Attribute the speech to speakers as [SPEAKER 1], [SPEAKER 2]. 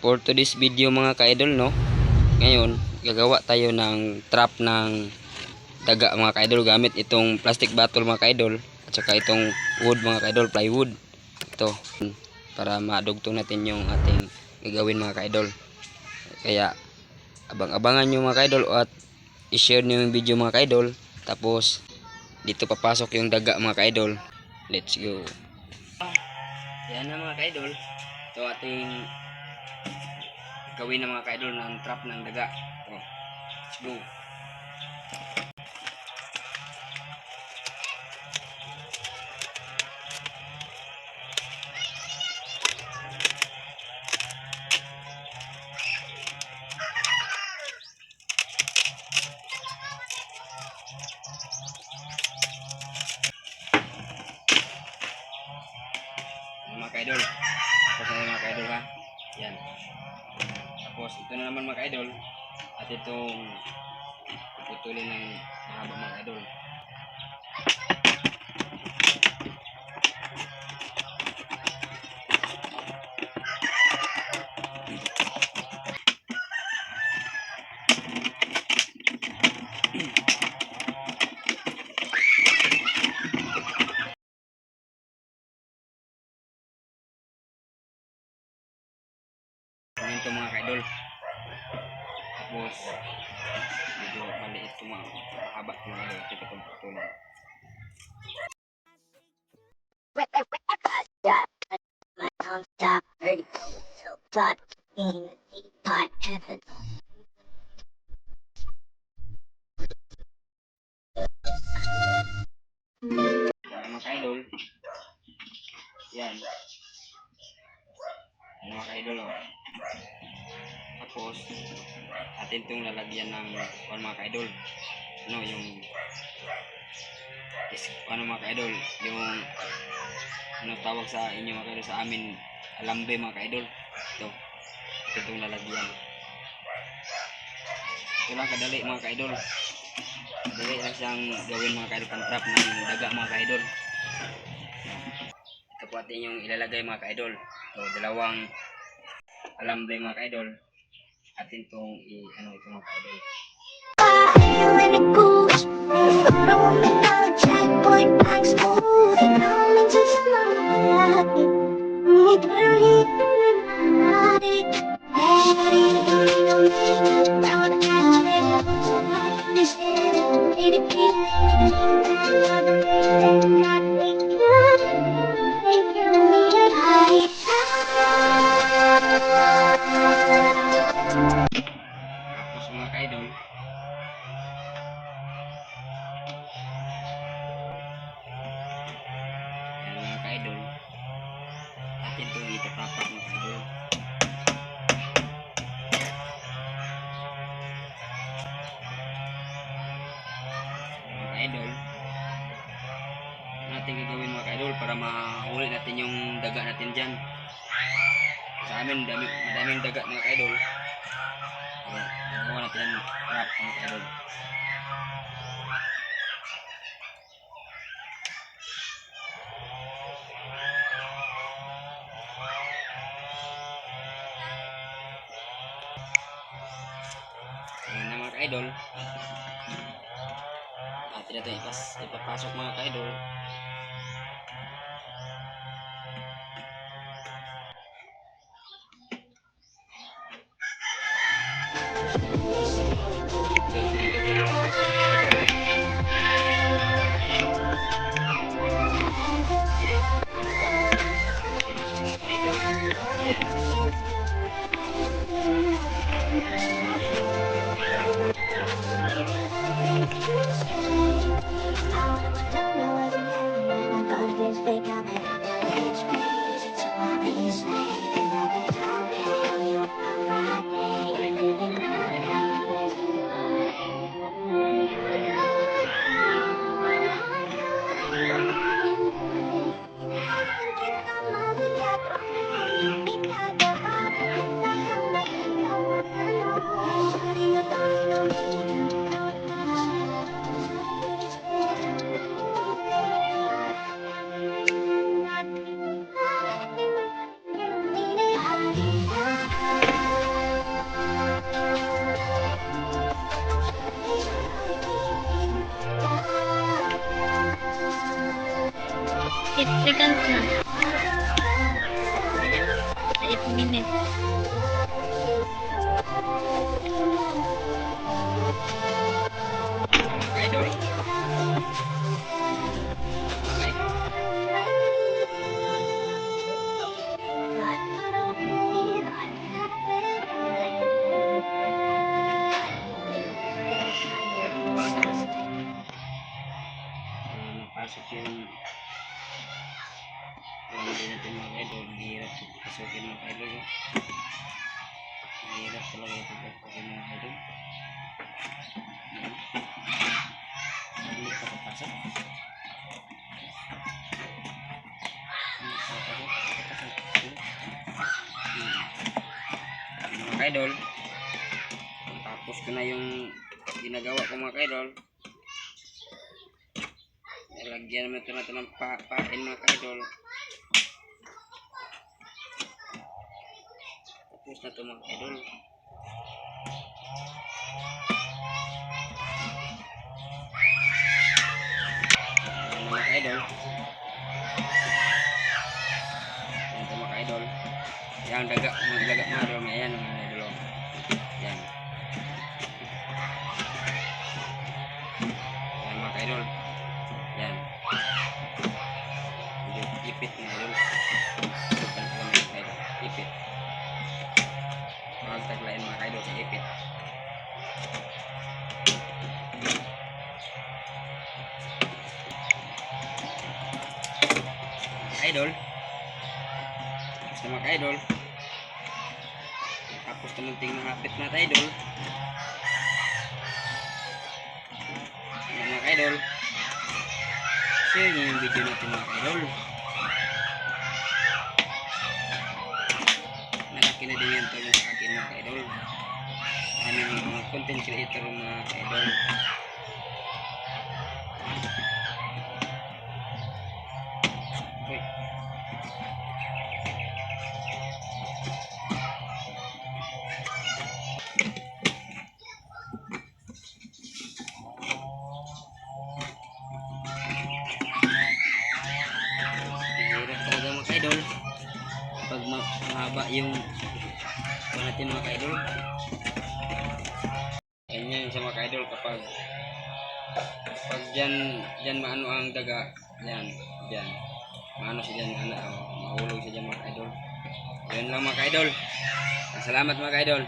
[SPEAKER 1] For today's video mga ka-idol, no, ngayon gagawa tayo ng trap ng daga mga ka-idol gamit itong plastic bottle mga ka-idol at saka itong wood mga ka-idol, plywood ito, para madugtong natin yung ating gagawin mga ka-idol. Kaya abang-abangan nyo mga ka-idol at i-share nyo yung video mga ka-idol. Tapos dito papasok yung daga mga ka-idol. Let's go. Yan na mga ka-idol, ito ating gawin ng mga ka-idol ng trap ng daga. Ito, let's go. Mga ka-idol, tapos na mga ka-idol ha. Yan. Tapos ito na naman mga ka-idol, at itong puputulin ng mahaba mga ka-idol. Ito mga ka-idol. Tapos medyo maliit ito mga mahaba ito mga ka-idol. Ito itong putulin. Mga ka-idol, yan mga ka-idol, oh. Tapos atin itong lalagyan ng mga ka-idol, ano yung ano mga ka-idol, yung ano tawag sa inyo mga ka-idol, sa amin alambre mga ka-idol. Ito itong lalagyan. Ito lang kadali mga ka-idol, dali lang siyang gawin mga ka-idol, pang trap ng daga mga ka-idol. Ito po atin yung ilalagay mga ka-idol. Ito dalawang alambre mga ka-idol, atin itong ano ito mga ka-idol. Tapos mga ka-idol, yan mga ka-idol, atin itong itatapak mga ka-idol. Mga ka-idol, natin gagawin mga ka-idol para mahuli natin yung daga natin dyan. Sa amin madaming daga mga ka-idol. Kaya gagawa natin ng trap mga ka-idol. Ayan na mga ka-idol, natin natin ipapasok mga ka-idol.
[SPEAKER 2] 8 seconds na. 8 minutes.
[SPEAKER 1] Idol. Mapasok yung alam din natin mga idol, hirap pasukin mga idol. Hirap talaga ito pasukin mga idol. Hindi pa papasok. Mga idol, tapos ko na yung ginagawa ko mga idol. Lagyan naman ito natin ng pain mga idol. Tapos na ito mga idol. Mga idol. Yan ito mga idol. Yang daga mga idol. Ayan mga idol. Yan. Yan mga idol. Yan. Ipit mga idol. Bukan ko mga idol. Ipit. Magtaglain mga idol sa ipit. Idol. Basta mga idol. Tapos tumunting mahapit na idol. Yan mga idol. Share nyo yung video natin mga idol. Malaki na din yan tulong sa akin mga idol. Aming mga content creator mga idol. Okay. Hirap talaga mga idol pag mahaba yung natin mga idol. Ganyan sa mga idol kapag dyan maano ang daga, dyan maano siya dyan, mahulog siya dyan mga idol. Yun lang mga idol. Salamat mga idol.